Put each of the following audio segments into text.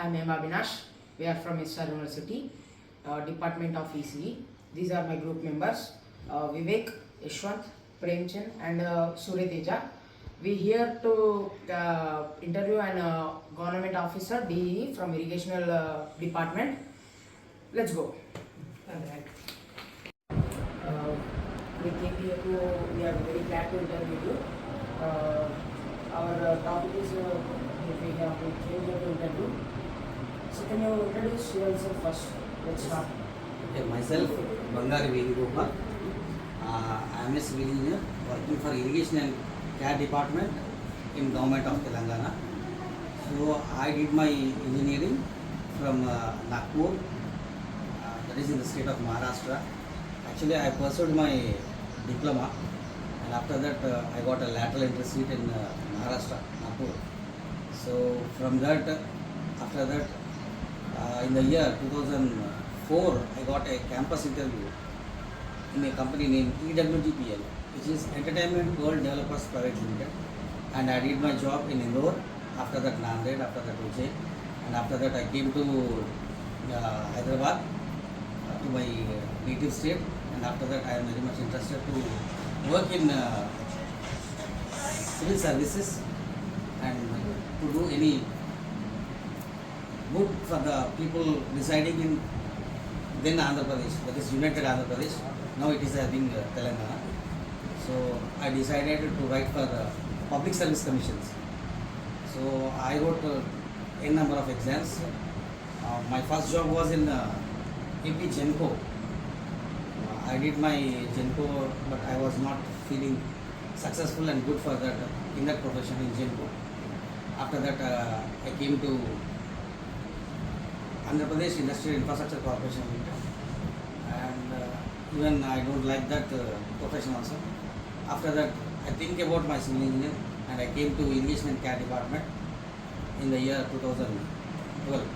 I'm M. Abhinash. We are from SR University, Department of ECE. These are my group members, Vivek, Yashwant, Premchand and Surya. We here to interview an government officer, DEE from Irrigation Department. Let's go. We came here to, we are very glad to interview you. Our topic is, if we have to came here to interview. So can you introduce yourself first? Let's start. Okay, myself, Bangari Venugopa. I am a civil engineer working for Irrigation and Care Department in Government of Telangana. So I did my engineering from Nagpur, that is in the state of Maharashtra. Actually, I pursued my diploma, and after that I got a lateral entry seat in Maharashtra, Nagpur. So from that, after that, in the year 2004, I got a campus interview in a company named EWGPL, which is Entertainment World Developers Private Limited, and I did my job in Indore. After that, Nanded, after that, Ujjain, and after that, I came to Hyderabad, to my native state, and after that, I am very much interested to work in civil services and to do any good for the people residing in then Andhra Pradesh, that is United Andhra Pradesh. Now it is being Telangana. So I decided to write for the public service commissions. So I wrote a number of exams. My first job was in AP Genco. I did my Genco, but I was not feeling successful and good for that in that profession in Genco. After that, I came to Andhra Pradesh Industrial Infrastructure Corporation Limited, and even I don't like that profession also. After that, I think about my civil engineer, and I came to Irrigation and Care Department in the year 2012.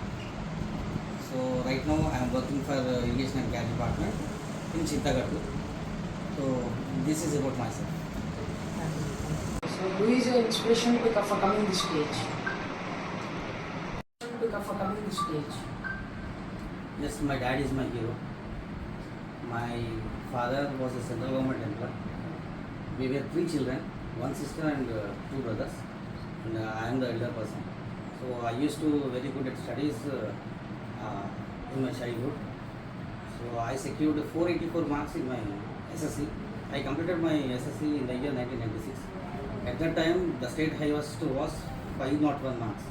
So right now I am working for Irrigation and Care Department in Chittagadu. So this is about myself. So who is your inspiration for coming this stage? For coming this stage? Yes, my dad is my hero. My father was a central government employee. We were 3 children, 1 sister and 2 brothers, and I am the elder person. So I used to very good at studies in my childhood. So I secured 484 marks in my SSC. I completed my SSC in the year 1996. At that time, the state highest was 501 marks.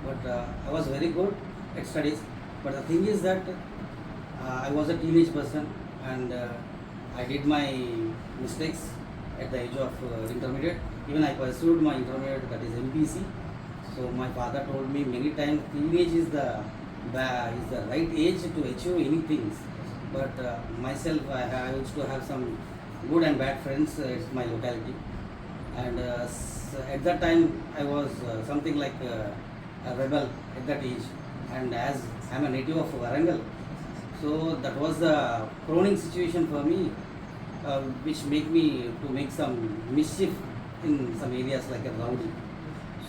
But I was very good at studies. But the thing is that I was a teenage person, and I did my mistakes at the age of intermediate. Even I pursued my intermediate, that is MPC. So my father told me many times teenage is the right age to achieve anything. But myself, I used to have some good and bad friends at my locality. And at that time, I was something like a rebel at that age. And as I am a native of Warangal, so that was the crowning situation for me, which made me to make some mischief in some areas like a rowdy.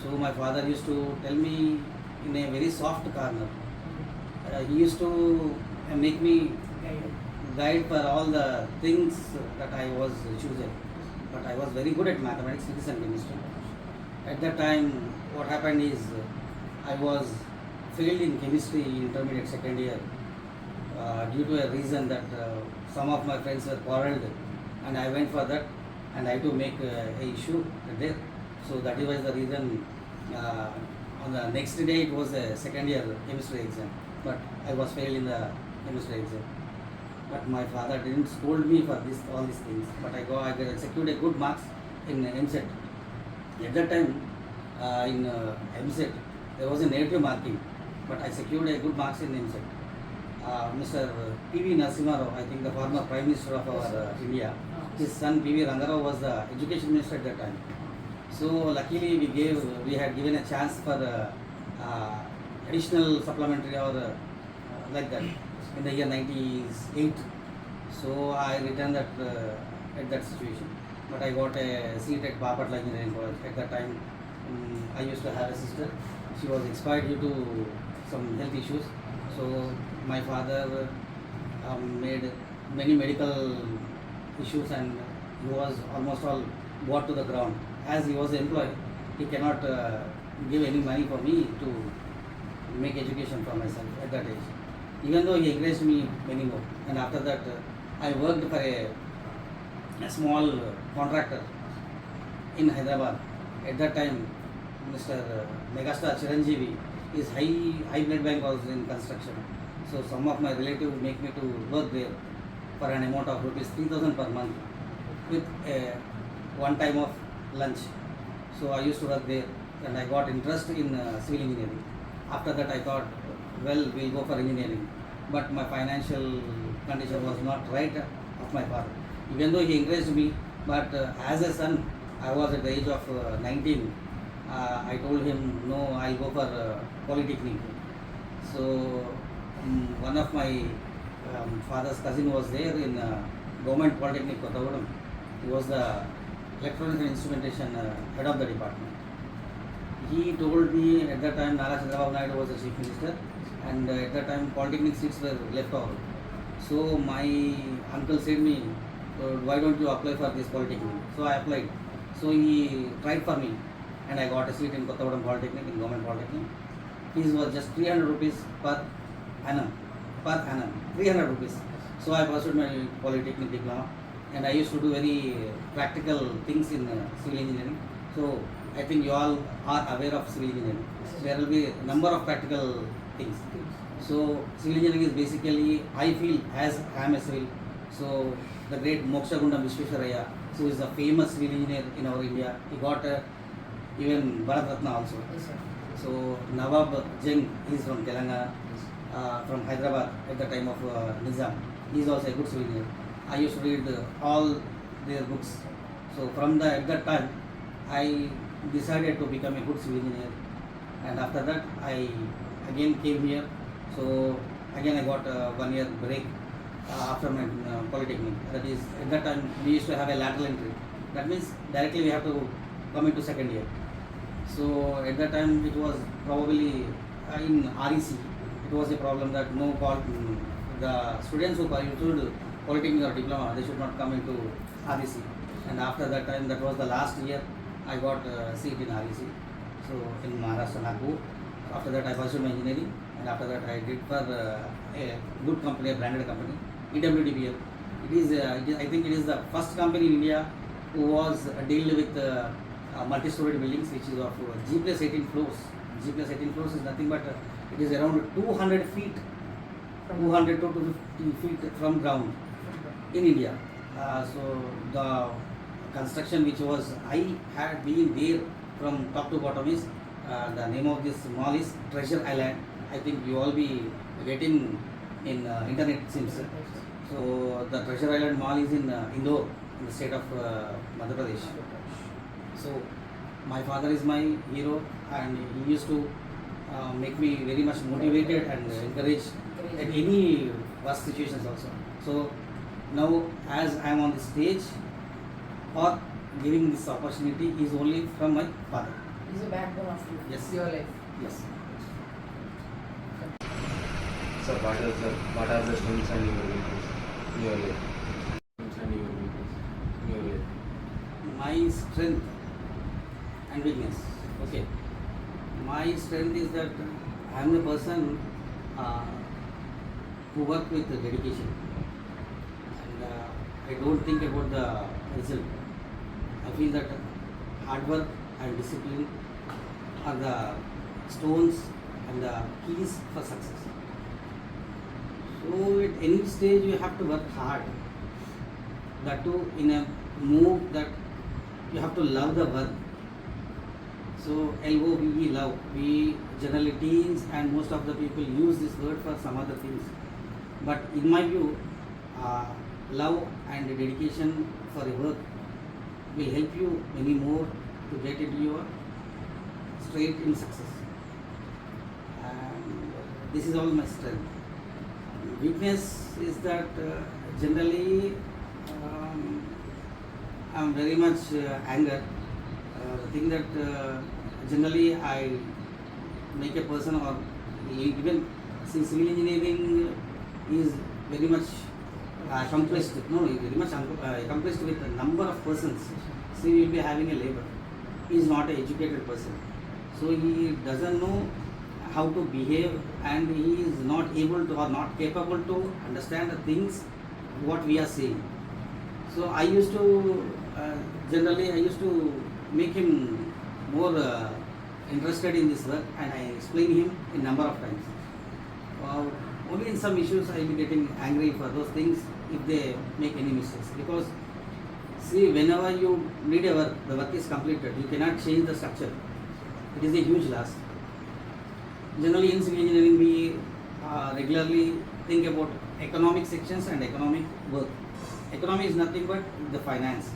So my father used to tell me in a very soft corner. He used to make me guide for all the things that I was choosing. But I was very good at mathematics, physics and chemistry. At that time, what happened is I was failed in chemistry in intermediate second year due to a reason that some of my friends were quarreled, and I went for that, and I had to make a issue there. So that was the reason. On the next day it was a second year chemistry exam, but I was failed in the chemistry exam. But my father didn't scold me for all these things. But I secured a good marks in MSET. At that time, in MSET, there was a negative marking, but I secured a good marks in MSET. Mr. P.V. Narasimha Rao, I think the former Prime Minister of our India, his son P.V. Rangarao was the Education Minister at that time. So luckily we had given a chance for additional supplementary or like that in the year 98. So I returned that at that situation. But I got a seat at Bapatla Engineering College. At that time, I used to have a sister. She was expired due to some health issues. So my father made many medical issues, and he was almost all brought to the ground. As he was employed, he cannot give any money for me to make education for myself at that age. Even though he encouraged me many more. And after that, I worked for a small contractor in Hyderabad. At that time, Mr. Megastar Chiranjeevi, his high blood bank was in construction. So some of my relatives make me to work there for an amount of rupees 3,000 per month with a one time of lunch. So I used to work there, and I got interest in civil engineering. After that, I thought, well, we'll go for engineering. But my financial condition was not right of my father. Even though he encouraged me, but as a son, I was at the age of 19. I told him, no, I'll go for polytechnic. So one of my father's cousin was there in government polytechnic Kottagudem. He was the electronics and instrumentation head of the department. He told me at that time Nara Chandrababu Naidu was the chief minister, and at that time polytechnic seats were left over. So my uncle said me, why don't you apply for this polytechnic? So I applied. So he tried for me, and I got a seat in Kottagudem Polytechnic, in government polytechnic. Fees was just 300 rupees per annum. 300 rupees. So I pursued my polytechnic diploma, and I used to do very practical things in civil engineering. So I think you all are aware of civil engineering. There will be a number of practical things. So civil engineering is basically, I feel, as I am a civil, so the great Mokshagundam Visvesvaraya, who is a famous civil engineer in our India, he got even Bharat Ratna also. Yes, sir. So Nawab Jeng, he is from Telangana, from Hyderabad at the time of Nizam. He is also a good civil engineer. I used to read all their books. So from at that time, I decided to become a good civil engineer. And after that, I again came here. So again I got 1 year break after my polytechnic. That is, at that time we used to have a lateral entry. That means directly we have to come into second year. So at that time it was probably in REC, it was a problem that the students who pursued polytechnic or diploma, they should not come into REC. And after that time, that was the last year, I got a seat in REC. So in Maharashtra, Nagpur. After that I pursued my engineering, and after that I did for a good company, a branded company, EWDPL. I think it is the first company in India who was dealing with multi-story buildings, which is of G plus 18 floors. G plus 18 floors is nothing but it is around 200 feet, 200 to 250 feet from ground in India. So the construction which was, I had been there from top to bottom is, the name of this mall is Treasure Island. I think you all be getting in internet seems. So the Treasure Island mall is in Indore, in the state of Madhya Pradesh. So my father is my hero, and he used to make me very much motivated and encourage at any worst situations also. So now as I am on the stage or giving this opportunity is only from my father. He's a backbone of Yes. your life. Yes. So what are the strengths and your weaknesses in your life? Strengths and your weaknesses in your life. My strength and weakness. Okay. My strength is that I am a person who work with dedication, and I don't think about the result. I feel that hard work and discipline are the stones and the keys for success. So at any stage you have to work hard. That too in a move that you have to love the work. So LOVE, love. We generally teens and most of the people use this word for some other things. But in my view, love and dedication for a work will help you many more to get into your straight in success. And this is all my strength. Weakness is that generally I am very much anger. The thing that generally I make a person or Even see, civil engineering is very much accomplished. No, very much accomplished with a number of persons. See, we will be having a labor. He is not an educated person, so he doesn't know how to behave, and he is not able to or not capable to understand the things what we are saying. So I used to generally I used to make him more interested in this work, and I explain him in number of times. Only in some issues I will be getting angry for those things if they make any mistakes, because see, whenever you need a work, the work is completed, you cannot change the structure. It is a huge loss. Generally in civil engineering we regularly think about economic sections and economic work. Economy is nothing but the finance.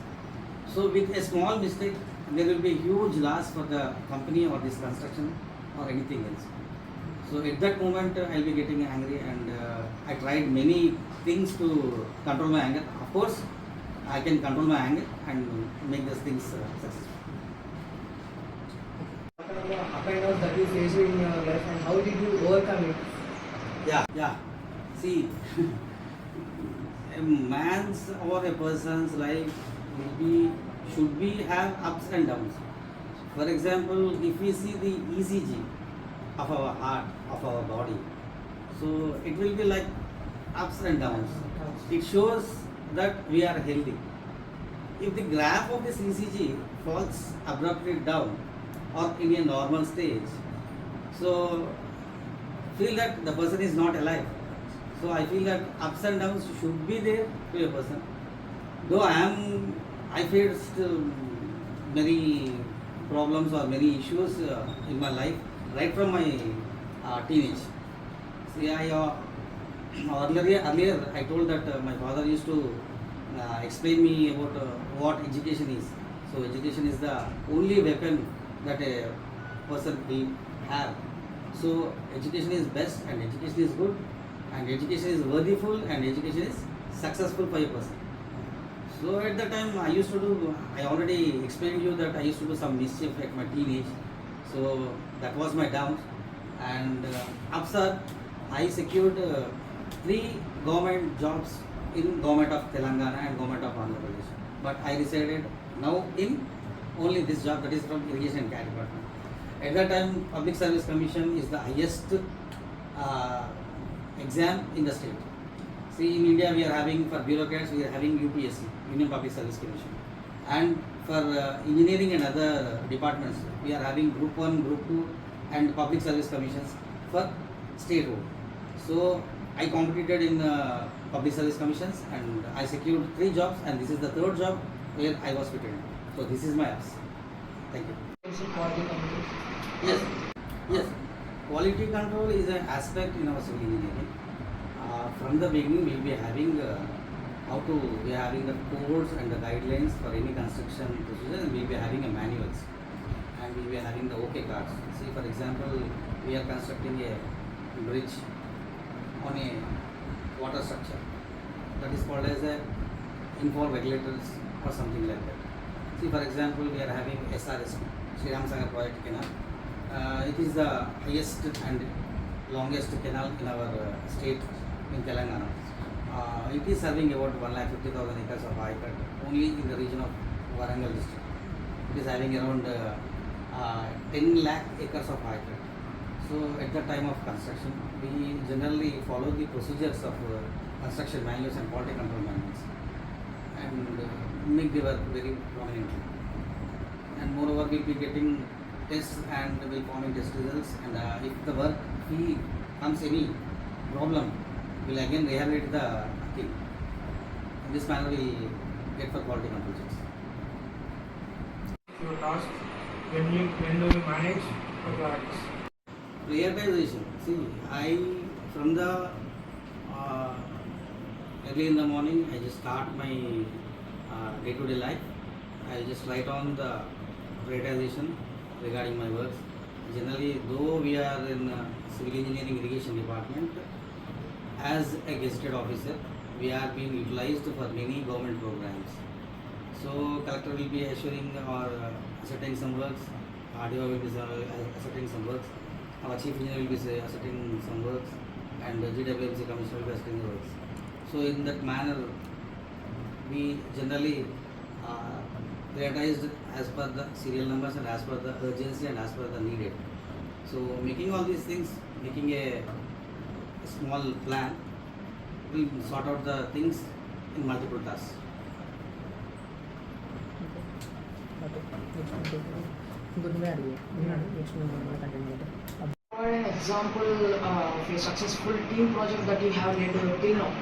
So with a small mistake, there will be huge loss for the company or this construction or anything else. So at that moment I will be getting angry, and I tried many things to control my anger. Of course, I can control my anger and make these things successful. What are the up and downs that you face in your life, and how did you overcome it? Yeah. See, a man's or a person's life should be have ups and downs. For example, if we see the ECG of our heart, of our body, so it will be like ups and downs. It shows that we are healthy. If the graph of this ECG falls abruptly down or in a normal stage, so feel that the person is not alive. So I feel that ups and downs should be there to a person. Though I faced many problems or many issues in my life right from my teenage. See, earlier I told that my father used to explain me about what education is. So education is the only weapon that a person will have. So education is best, and education is good, and education is worthyful, and education is successful for a person. So at the time I already explained you that I used to do some mischief at my teenage. So that was my down. And upside, I secured 3 government jobs in government of Telangana and government of Andhra Pradesh. But I decided now in only this job, that is from Irrigation Department. At that time, Public Service Commission is the highest exam in the state. See, in India we are having, for bureaucrats, we are having UPSC, Union Public Service Commission. And for engineering and other departments, we are having Group 1, Group 2 and Public Service Commissions for state road. So I competed in Public Service Commissions, and I secured 3 jobs, and this is the 3rd job where I was fitted. So this is my ups. Thank you. Quality control. Yes. Quality control is an aspect in our civil engineering. From the beginning, we will be having we are having the codes and the guidelines for any construction procedure, and we will be having a manuals, and we will be having the OK cards. See, for example, we are constructing a bridge on a water structure. That is called as a infall regulators or something like that. See, for example, we are having SRS, Sri Ram Sagar Project Canal. It is the highest and longest canal in our state in Telangana. It is serving about 1,50,000 acres of high cut only in the region of Warangal district. It is having around 10 lakh acres of high cut. So at the time of construction, we generally follow the procedures of construction manuals and quality control manuals, and make the work very prominently. And moreover, we will be getting tests and will forming test results, and if the work comes any problem, we will again rehabilitate the thing. In this manner, we will get for quality control checks. Your task, when do you manage your priorities? Prioritization. See, from the early in the morning, I just start my day-to-day life. I just write on the prioritization regarding my works. Generally, though we are in Civil Engineering Irrigation Department, as a gazetted officer, we are being utilized for many government programs. So, collector will be assuring or ascertaining some works, RDO will be ascertaining some works, our chief engineer will be asserting some works, and the GWMC commissioner will be asserting the works. So in that manner, we generally prioritized as per the serial numbers and as per the urgency and as per the needed. So making all these things, making a small plan, will sort out the things in multiple tasks. Provide an example of a successful team project that you have led till now.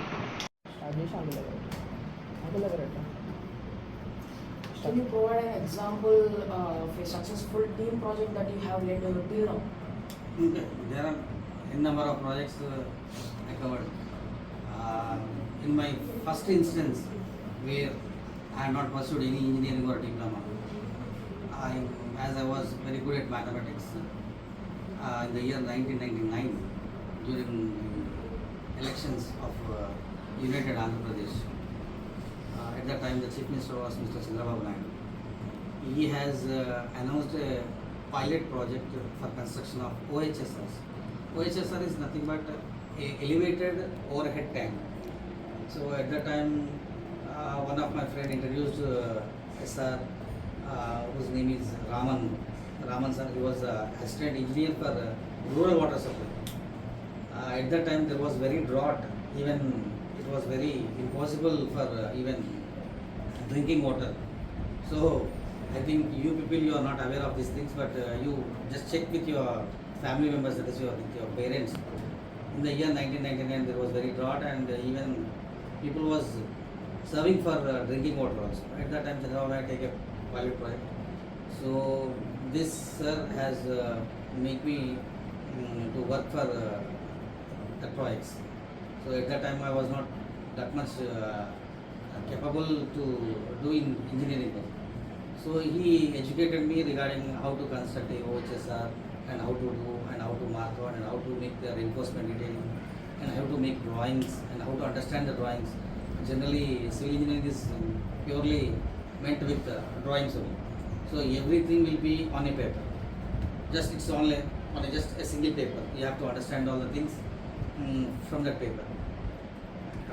Can you provide an example of a successful team project that you have led till now? Okay. There are a number of projects I covered. In my first instance, where I had not pursued any engineering or diploma, as I was very good at mathematics, in the year 1999, during the elections of United Andhra Pradesh, at that time the Chief Minister was Mr. Chandrababu Nair. He has announced a pilot project for construction of OHSRs. OHSR is nothing but a elevated overhead tank. So at that time, one of my friend introduced SR, whose name is Raman sir. He was assistant engineer for rural water supply. At that time there was very drought, even it was very impossible for even drinking water. So I think you people, you are not aware of these things, but you just check with your family members, that is with your parents. In the year 1999 there was very drought, and even people was serving for drinking water also. At that time Chandrababu take a pilot project. So this sir has made me to work for the projects. So at that time I was not that much capable to do in engineering work. So he educated me regarding how to construct a OHSR, and how to do, and how to mark out, and how to make the reinforcement detailing, and how to make drawings, and how to understand the drawings. Generally, civil engineering is purely meant with drawings only. So everything will be on a paper. Just it's only on just a single paper. You have to understand all the things from that paper.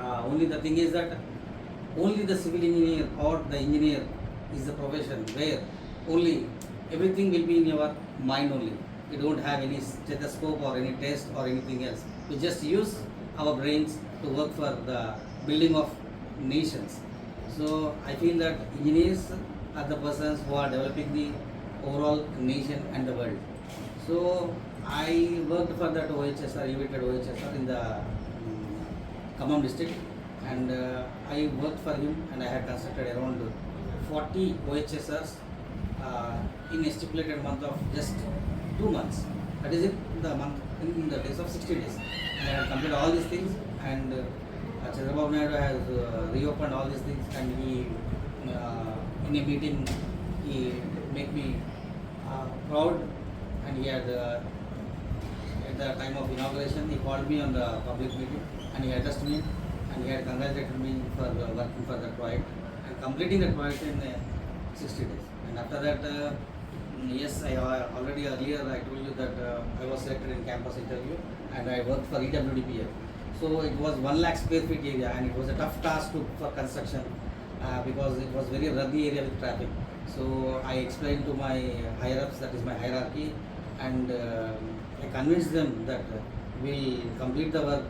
Only the thing is that only the civil engineer or the engineer is the profession where only everything will be in your mind only. You don't have any stethoscope or any test or anything else. We just use our brains to work for the building of nations. So I feel that engineers are the persons who are developing the overall nation and the world. So I worked for that OHSR, elevated OHSR in the Khammam district, and I worked for him, and I had constructed around 40 OHSRs in a stipulated month of just 2 months. That is in the days of 60 days. And I had completed all these things, and Chandrababu Naidu has reopened all these things, and he in a meeting he made me proud, and he had at the time of inauguration he called me on the public meeting, and he addressed me, and he had congratulated me for working for that project and completing that project in 60 days. And after that, yes, I already earlier I told you that I was selected in campus interview, and I worked for EWDPL. So it was 1 lakh square feet area, and it was a tough task for construction because it was very rugged area with traffic. So I explained to my higher ups, that is my hierarchy, and I convinced them that we'll complete the work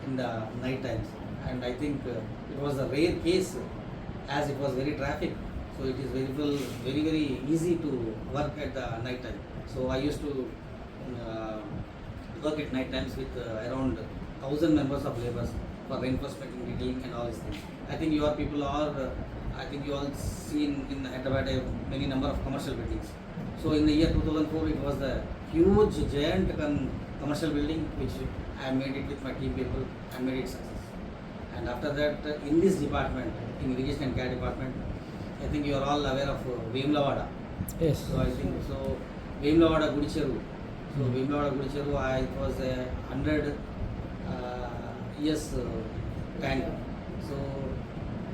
in the night times. And I think it was a rare case, as it was very traffic. So it is very easy to work at the night time. So I used to work at night times with around 1,000 members of laborers for reinforcement and detailing and all these things. I think your people are, I think you all seen in Hyderabad many number of commercial buildings. So in the year 2004, it was the huge giant commercial building which I made it with my team people and made it success. And after that, in this department, in Irrigation and Care Department, I think you are all aware of Vemlavada. Yes. So I think so. Vemlavada Gudicheru. So Vemlavada Gudicheru, it was a 100 years tank. So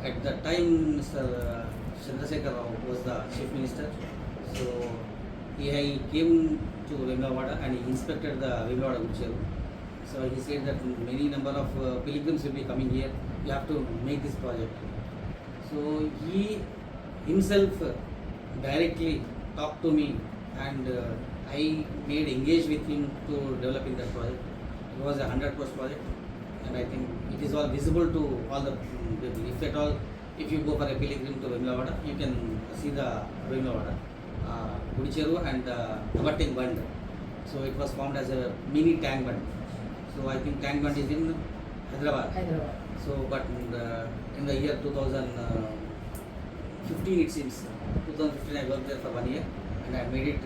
at that time, Mr. Chandrasekhar Rao was the chief minister. So He came to Vemlavada and he inspected the Vemlavada Ucheru. So he said that many number of pilgrims will be coming here. You have to make this project. So he himself directly talked to me, and I made engage with him to develop in that project. It was a 100 crore project, and I think it is all visible to all the people. If at all, if you go for a pilgrim to Vemlavada, you can see the Vemlavada, Gudicheru and Avatting Bund. So it was formed as a mini tank bund. So I think tank bund is in Hyderabad. So, but in the year 2015, it seems, 2015 I worked there for 1 year, and I made it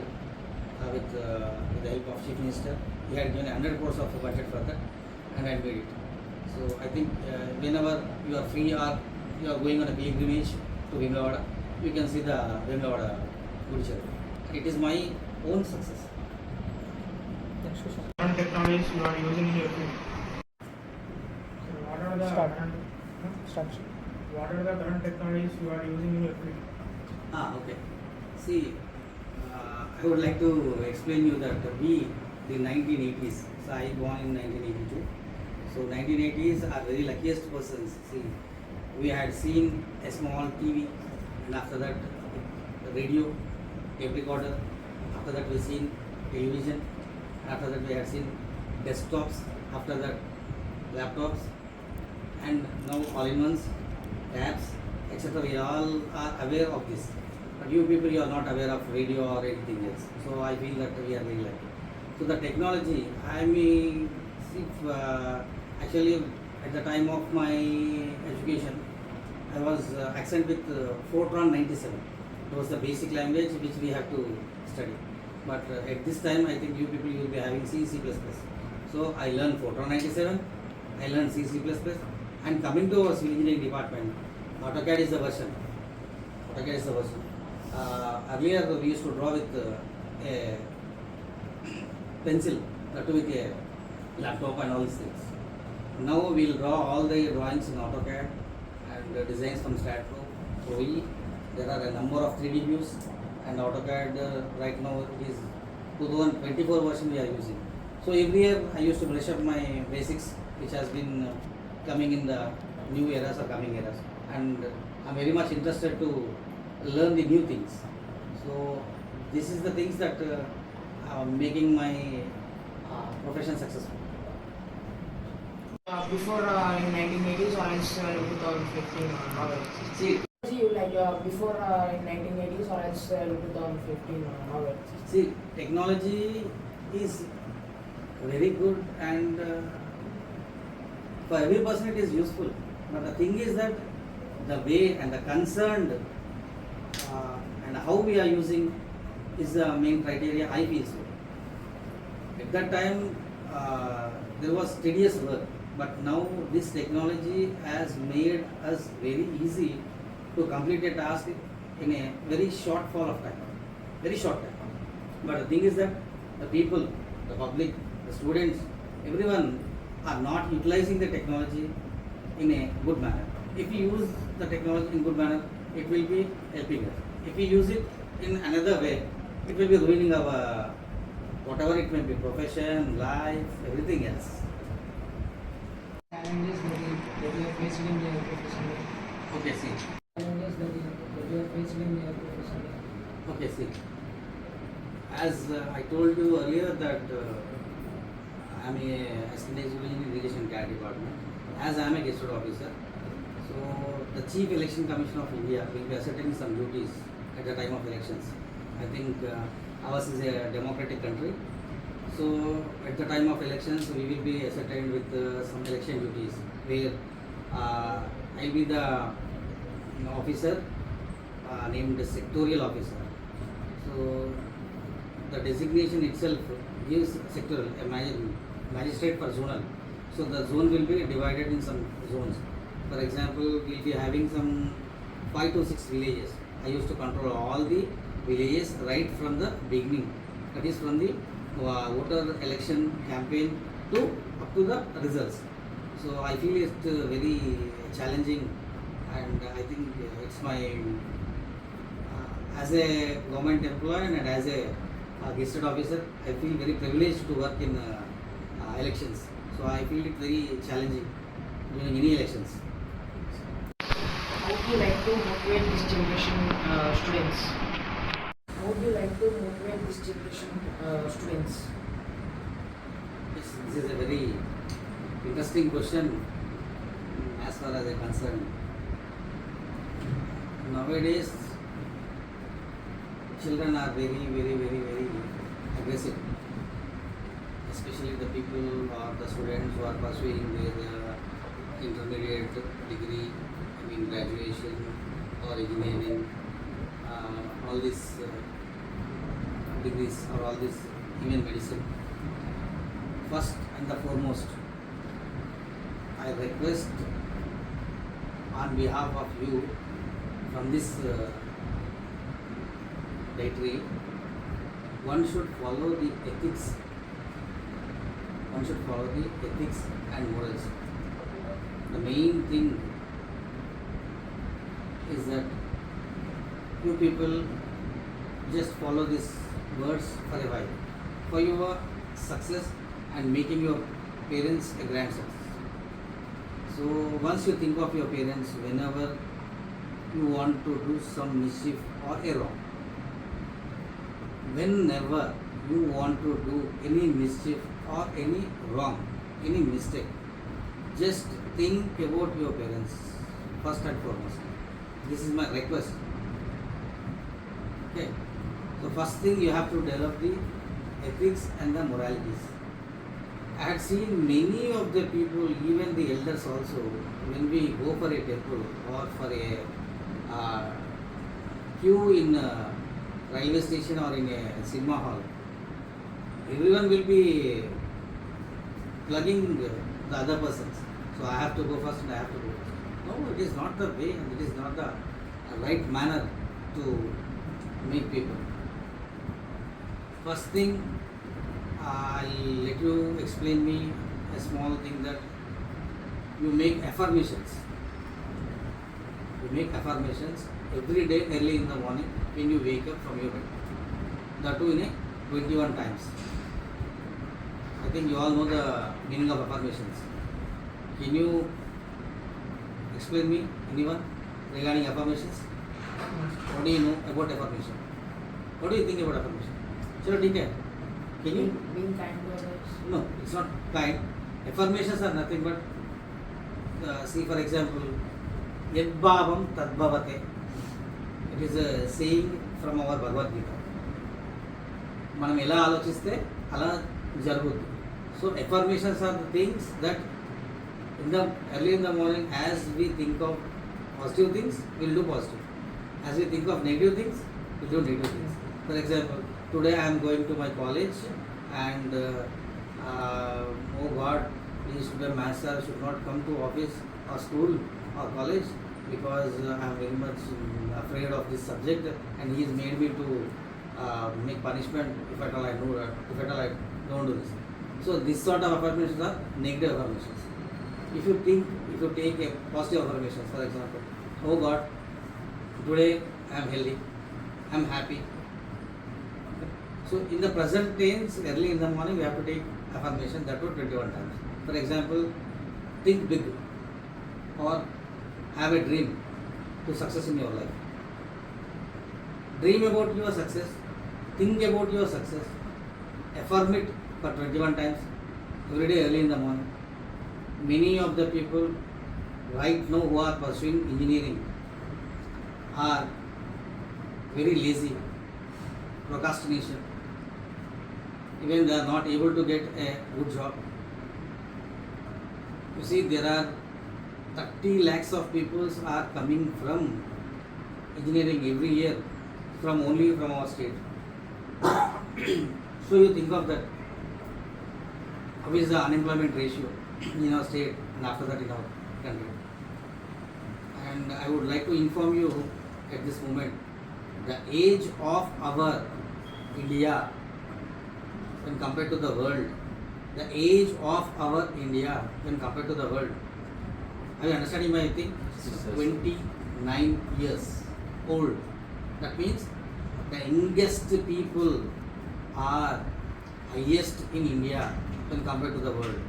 with the help of Chief Minister. He had given 100 crores of budget for that, and I made it. So I think whenever you are free or you are going on a pilgrimage to Vemlavada, you can see the Vemlavada Gudicheru. It is my own success. Current technologies you are using in your field. So what are the current technologies you are using in your field? Okay. See, I would like to explain you that we, the 1980s, so I born in 1982. So 1980s are very luckiest persons. See, we had seen a small TV, and after that the radio, tape recorder. After that we seen television. After that we had seen desktops. After that laptops, and now all-in-ones, tabs, etc. We all are aware of this. But you people, you are not aware of radio or anything else. So I feel that we are very lucky. So the technology, I mean, if actually at the time of my education, I was accent with Fortran 97. It was the basic language which we have to study. But at this time, I think you people will be having C++. So I learned Fortran 97, I learned C++, and coming to our civil engineering department, AutoCAD is the version. Earlier we used to draw with a pencil, that with a laptop and all these things. Now we will draw all the drawings in AutoCAD and designs from StatPro, OE. There are a number of 3D views, and AutoCAD right now it is 2024 version we are using. So every year I used to brush up my basics, which has been coming in the new eras or coming eras, and I'm very much interested to learn the new things. So this is the things that are making my profession successful. Before in 1980s or else in 2015 or See, you like before in 1980s or else in 2015 or See, technology is very good, and for every person it is useful. But the thing is that the way and the concern and how we are using is the main criteria, I feel so. At that time, there was tedious work, but now this technology has made us very easy to complete a task in a very short fall of time. Very short time. But the thing is that the people, the public, the students, everyone are not utilizing the technology in a good manner. If we use the technology in good manner, it will be helping us. If we use it in another way, it will be ruining our whatever it may be, profession, life, everything else. Challenges that you are facing in your profession. Okay, see. Challenges that you are facing in your profession. Okay, see. As I told you earlier that I am a assistant in Irrigation Department. As I am a gazetted officer, so the Chief Election Commission of India will be ascertaining some duties at the time of elections. I think ours is a democratic country. So at the time of elections, we will be ascertained with some election duties where I will be the officer named sectorial officer. So the designation itself gives sectoral, a magistrate for zonal. So the zone will be divided in some zones. For example, we will be having some 5 to 6 villages. I used to control all the villages right from the beginning. That is from the voter election campaign to up to the results. So I feel it very challenging, and I think it's my as a government employee and as a gazetted officer, I feel very privileged to work in elections. So I feel it very challenging during any elections. How would you like to motivate this generation students? How would you like to motivate this generation students? Yes, this is a very interesting question as far as I'm concerned. Nowadays, children are very aggressive, especially the people or the students who are pursuing their intermediate degree, I mean graduation or engineering, all these degrees or all this, even medicine. First and the foremost, I request on behalf of you from this dietary, one should follow the ethics. One should follow the ethics and morals. The main thing is that you people just follow these words for a while, for your success and making your parents a grand success. So once you think of your parents whenever you want to do some mischief or a wrong, whenever you want to do any mischief or any wrong, any mistake, just think about your parents first and foremost. This is my request. Okay. So first thing you have to develop the ethics and the moralities. I had seen many of the people, even the elders also, when we go for a temple or for a queue in a railway station or in a cinema hall, everyone will be plugging the other persons. So I have to go first and I have to go first. No, it is not the way and it is not the right manner to make people. First thing, I'll let you explain me a small thing that you make affirmations. You make affirmations every day early in the morning when you wake up from your bed. That too in a 21 times. I think you all know the meaning of affirmations. Can you explain me, anyone, regarding affirmations? What do you know about affirmation? What do you think about affirmation? Chalo, ठीक है. Can you? Being kind to others. No, it's not kind. Affirmations are nothing but, see for example, Yad bhavam tad bhavate. It is a saying from our Bhagavad Gita. మనం ఎలా ఆలోచిస్తే అలా జరుగుద్ది. So affirmations are the things that early in the morning, as we think of positive things, we'll do positive. As we think of negative things, we'll do negative things. For example, today I am going to my college and oh God, please today master should not come to office or school or college because I am very much afraid of this subject and he has made me to make punishment if at all I do that, if at all I don't do this. So this sort of affirmations are negative affirmations. If you take a positive affirmation, for example, oh God, today I am healthy, I am happy. So in the present tense, early in the morning, we have to take affirmation that to 21 times. For example, think big or have a dream to success in your life. Dream about your success, think about your success, affirm it for 21 times every day early in the morning. Many of the people right now who are pursuing engineering are very lazy, procrastination. Even they are not able to get a good job. You see, there are 30 lakhs of people are coming from engineering every year only from our state. So you think of that. How is the unemployment ratio in our state and after that in our country? And I would like to inform you at this moment, the age of our India when compared to the world, the age of our India when compared to the world, are you understanding my thing? 29 years old. That means the youngest people are highest in India when compared to the world.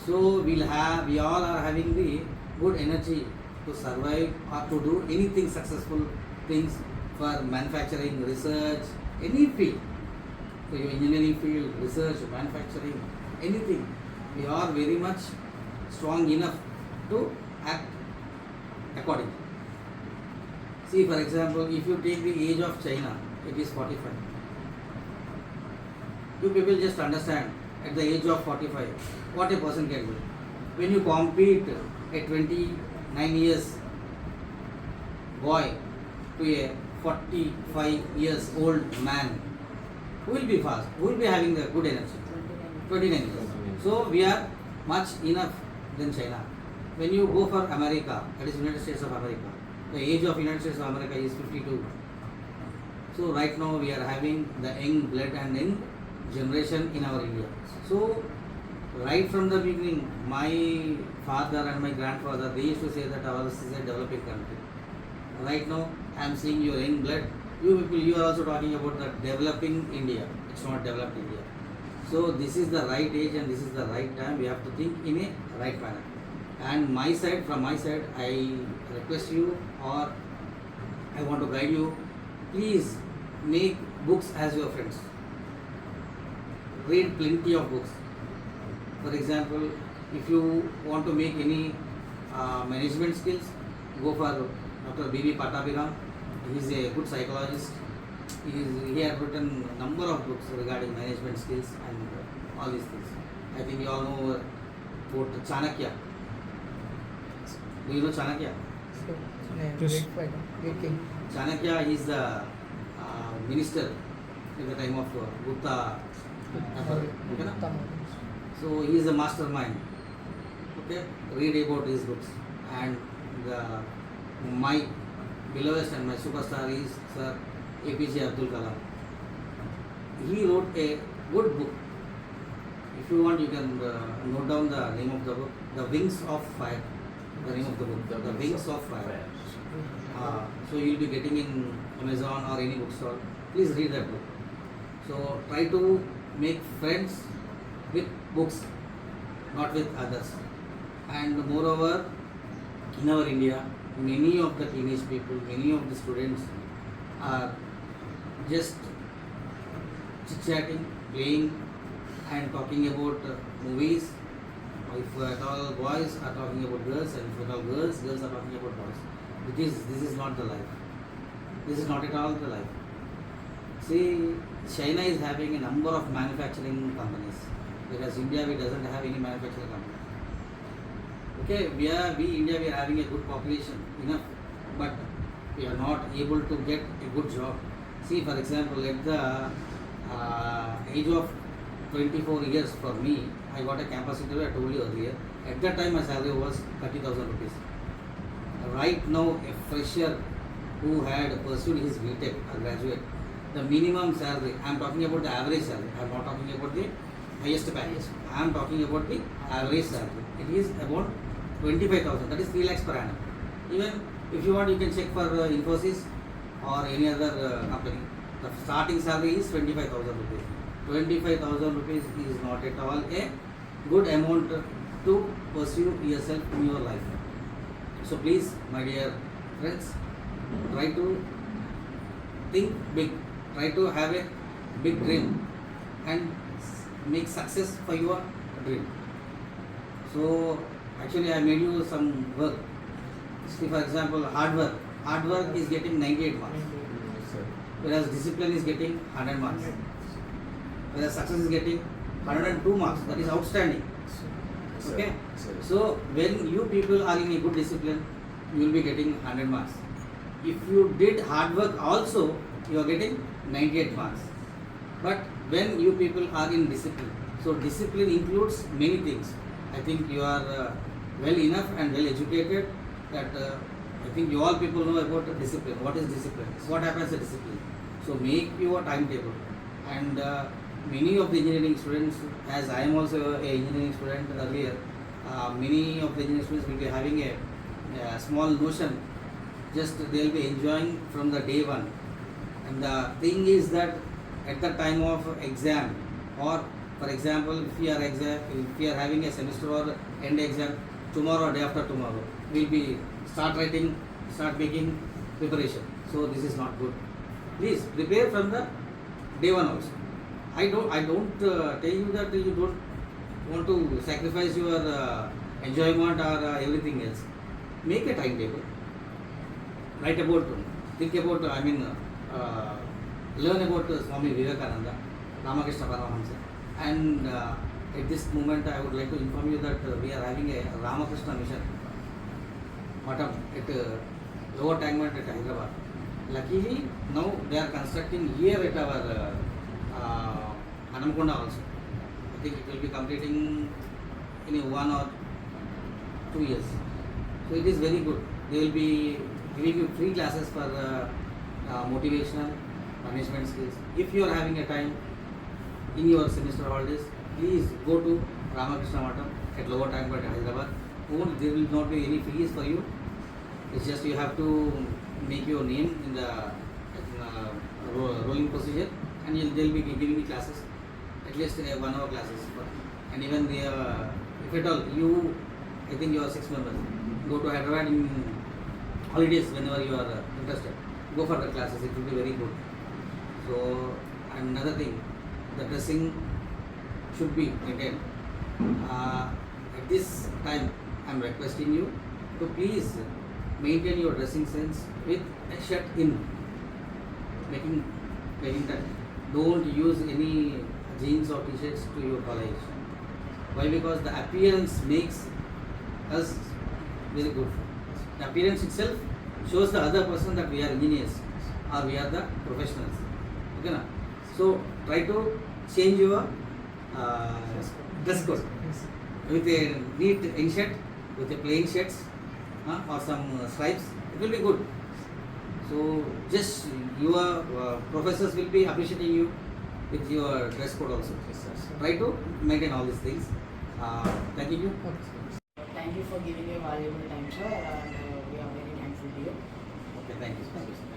So we all are having the good energy to survive or to do anything successful things for manufacturing, research, any field. So your engineering field, research, manufacturing, anything. We are very much strong enough to act accordingly. See, for example, if you take the age of China, it is 45. You people just understand at the age of 45 what a person can do. When you compete a 29 years boy to a 45 years old man, who will be fast? Who will be having the good energy? 29 years. So we are much enough than China. When you go for America, that is United States of America, the age of United States of America is 52. So right now we are having the young blood and young generation in our India. So right from the beginning, my father and my grandfather, they used to say that ours is a developing country. Right now I am seeing your young blood. You people, you are also talking about the developing India. It's not developed India. So this is the right age and this is the right time. We have to think in a right manner. And from my side, I request you, or I want to guide you, please make books as your friends. Read plenty of books. For example, if you want to make any management skills, go for Dr. B.B. Pattabhiram. He is a good psychologist. He has written a number of books regarding management skills and all these things. I think you all know about Chanakya. Do you know Chanakya? Yes. Chanakya is the minister in the time of Gupta Emperor. Okay, na? So he is a mastermind. Okay, read about his books. And my beloved and my superstar is Sir APJ Abdul Kalam. He wrote a good book. If you want, you can note down the name of the book, The Wings of Fire. The name of the book, The Wings of Fire. So you will be getting in Amazon or any bookstore. Please read that book. So try to make friends with books, not with others. And moreover, in our India, many of the teenage people, many of the students are just chit-chatting, playing and talking about movies. If at all boys are talking about girls, and if at all girls are talking about boys. This is not the life. This is not at all the life. See, China is having a number of manufacturing companies, whereas India, we doesn't have any manufacturing company. Okay, we India, we are having a good population, enough, but we are not able to get a good job. See, for example, at the age of 24 years for me, I got a campus interview, I told you earlier. At that time, my salary was 30,000 rupees. Right now, a fresher who had pursued his BTech, a graduate, the minimum salary, I am talking about the average salary, I am not talking about the highest package. I am talking about the average salary. It is about 25,000, that is 3 lakhs per annum. Even if you want, you can check for Infosys or any other company. The starting salary is 25,000 rupees. 25,000 rupees is not at all a good amount to pursue yourself in your life. So please, my dear friends, try to think big, try to have a big dream and make success for your dream. So actually I made you some work. See, for example, hard work is getting 98 marks, whereas discipline is getting 100 marks, whereas success is getting 102 marks. That is outstanding. Okay, so when you people are in a good discipline, you will be getting 100 marks. If you did hard work also, you are getting 98 marks. But when you people are in discipline, so discipline includes many things. I think you are well enough and well educated that I think you all people know about discipline. What is discipline? What happens to discipline? So make your timetable. And many of the engineering students, as I am also an engineering student earlier, many of the engineering students will be having a small notion. Just they will be enjoying from the day one. And the thing is that at the time of exam, or for example, if we are having a semester or end exam tomorrow or day after tomorrow, we'll be start making preparation. So this is not good. Please prepare from the day one also. I don't tell you that you don't want to sacrifice your enjoyment or everything else. Make a timetable. Write about, think about, learn about Swami Vivekananda, Ramakrishna Paramahamsa. And at this moment, I would like to inform you that we are having a Ramakrishna mission Matam at Lower Tangment at Hyderabad. Luckily, now they are constructing here at our Hanamkonda also. I think it will be completing in 1 or 2 years. So it is very good. They will be giving you free classes for motivational management skills. If you are having a time in your semester holidays, please go to Ramakrishna Matam at Lower Tangbat, Hyderabad. There will not be any fees for you. It's just you have to make your name in the rolling procedure, and they will be giving you classes, at least 1 hour classes. And even they, if at all you, I think you are 6 members, go to Hyderabad in holidays whenever you are interested. Go for the classes, it will be very good. So, and another thing, the dressing should be maintained. At this time, I am requesting you to please maintain your dressing sense with a shirt in. Making that. Don't use any jeans or t-shirts to your college. Why? Because the appearance makes us very good. The appearance itself shows the other person that we are engineers or we are the professionals. Okay, na? So try to change your dress code with a neat in-shirt, with a plain shirts or some stripes. It will be good. So just your professors will be appreciating you with your dress code also. Try to maintain all these things. Thank you. Thank you for giving your valuable time, sir, and we are very thankful to you. Okay, thank you.